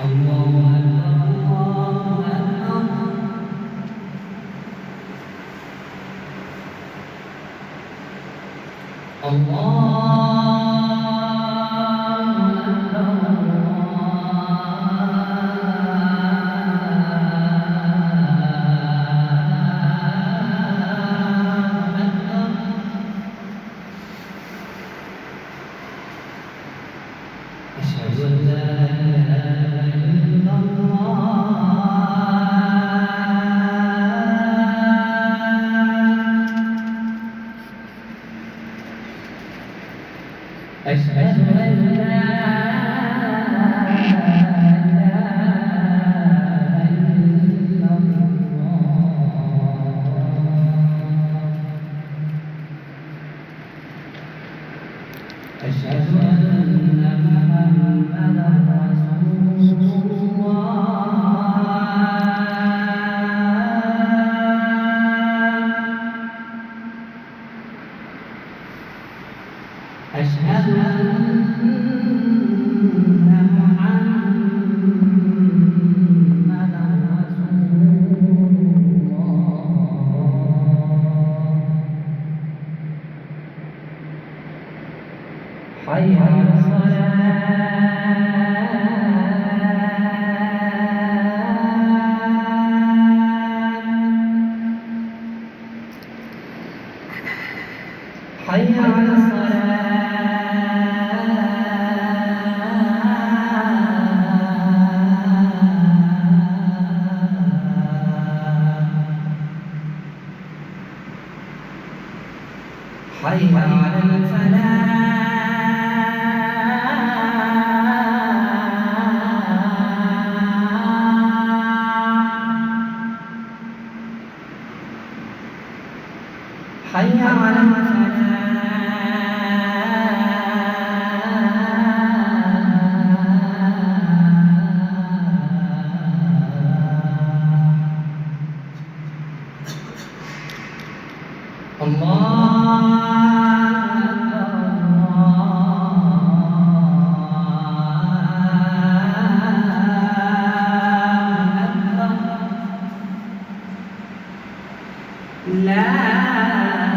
الله أكبر أشهد أن لا إله إلا الله أشهد أن لا إله إلا الله أشهد أن محمدا رسول الله أشهد أن محمدا رسول الله حي على الصلاة حي على حي على الفلاح حي على لا